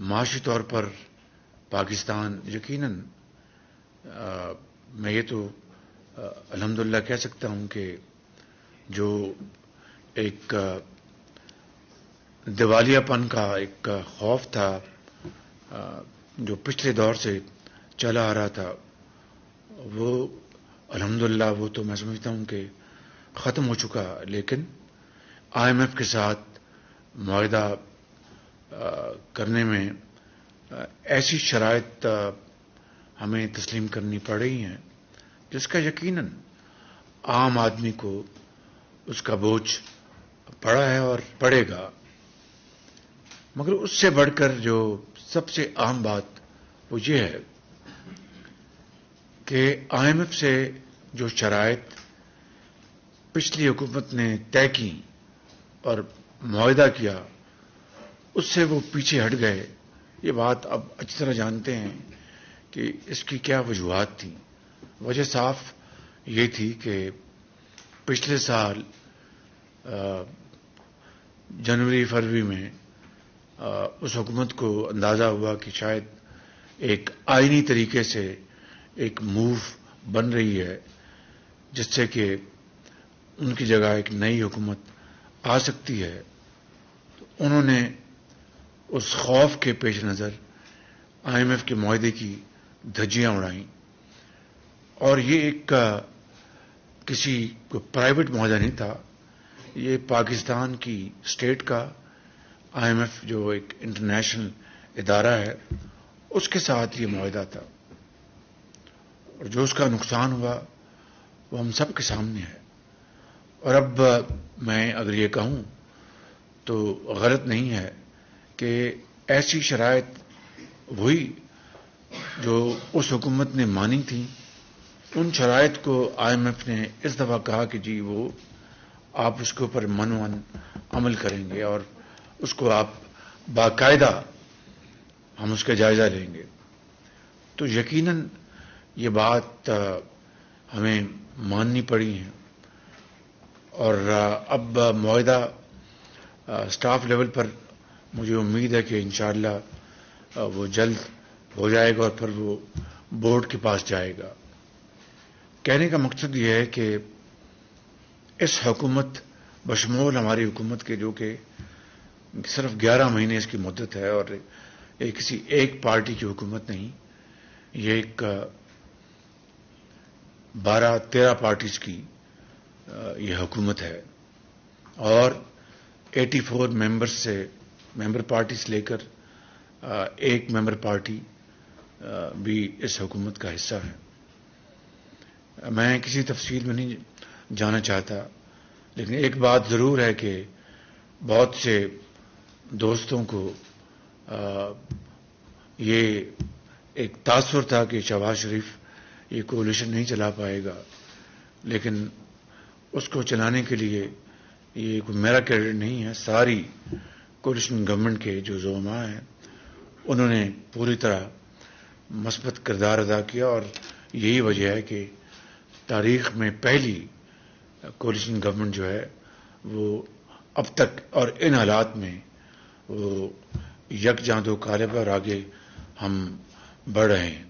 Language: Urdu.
معاشی طور پر پاکستان یقیناً میں یہ تو الحمدللہ کہہ سکتا ہوں کہ جو ایک دیوالیہ پن کا ایک خوف تھا جو پچھلے دور سے چلا آ رہا تھا، وہ الحمدللہ وہ تو میں سمجھتا ہوں کہ ختم ہو چکا. لیکن آئی ایم ایف کے ساتھ معاہدہ کرنے میں ایسی شرائط ہمیں تسلیم کرنی پڑ رہی ہیں جس کا یقیناً عام آدمی کو اس کا بوجھ پڑا ہے اور پڑے گا. مگر اس سے بڑھ کر جو سب سے اہم بات وہ یہ ہے کہ آئی ایم ایف سے جو شرائط پچھلی حکومت نے طے کی اور معاہدہ کیا، اس سے وہ پیچھے ہٹ گئے. یہ بات اب اچھی طرح جانتے ہیں کہ اس کی کیا وجوہات تھیں. وجہ صاف یہ تھی کہ پچھلے سال جنوری فروری میں اس حکومت کو اندازہ ہوا کہ شاید ایک آئینی طریقے سے ایک موو بن رہی ہے جس سے کہ ان کی جگہ ایک نئی حکومت آ سکتی ہے. تو انہوں نے اس خوف کے پیش نظر آئی ایم ایف کے معاہدے کی دھجیاں اڑائیں. اور یہ ایک کسی کو پرائیویٹ معاہدہ نہیں تھا، یہ پاکستان کی اسٹیٹ کا آئی ایم ایف جو ایک انٹرنیشنل ادارہ ہے اس کے ساتھ یہ معاہدہ تھا. اور جو اس کا نقصان ہوا وہ ہم سب کے سامنے ہے. اور اب میں اگر یہ کہوں تو غلط نہیں ہے کہ ایسی شرائط وہی جو اس حکومت نے مانی تھی، ان شرائط کو آئی ایم ایف نے اس دفعہ کہا کہ جی وہ آپ اس کے اوپر منوان عمل کریں گے اور اس کو آپ باقاعدہ ہم اس کا جائزہ لیں گے. تو یقیناً یہ بات ہمیں ماننی پڑی ہے. اور اب معاہدہ اسٹاف لیول پر مجھے امید ہے کہ انشاءاللہ وہ جلد ہو جائے گا اور پھر وہ بورڈ کے پاس جائے گا. کہنے کا مقصد یہ ہے کہ اس حکومت بشمول ہماری حکومت کے جو کہ صرف 11 مہینے اس کی مدت ہے اور یہ کسی ایک پارٹی کی حکومت نہیں، یہ ایک 12-13 پارٹیز کی یہ حکومت ہے. اور 84 ممبرز سے ممبر پارٹی سے لے کر ایک ممبر پارٹی بھی اس حکومت کا حصہ ہے. میں کسی تفصیل میں نہیں جانا چاہتا، لیکن ایک بات ضرور ہے کہ بہت سے دوستوں کو یہ ایک تاثر تھا کہ شہباز شریف یہ کولیشن نہیں چلا پائے گا. لیکن اس کو چلانے کے لیے یہ کوئی میرا کریڈٹ نہیں ہے، ساری کولیشن گورنمنٹ کے جو زعماء ہیں انہوں نے پوری طرح مثبت کردار ادا کیا. اور یہی وجہ ہے کہ تاریخ میں پہلی کولیشن گورنمنٹ جو ہے وہ اب تک اور ان حالات میں وہ یکجاں دو کالے پر آگے ہم بڑھ رہے ہیں.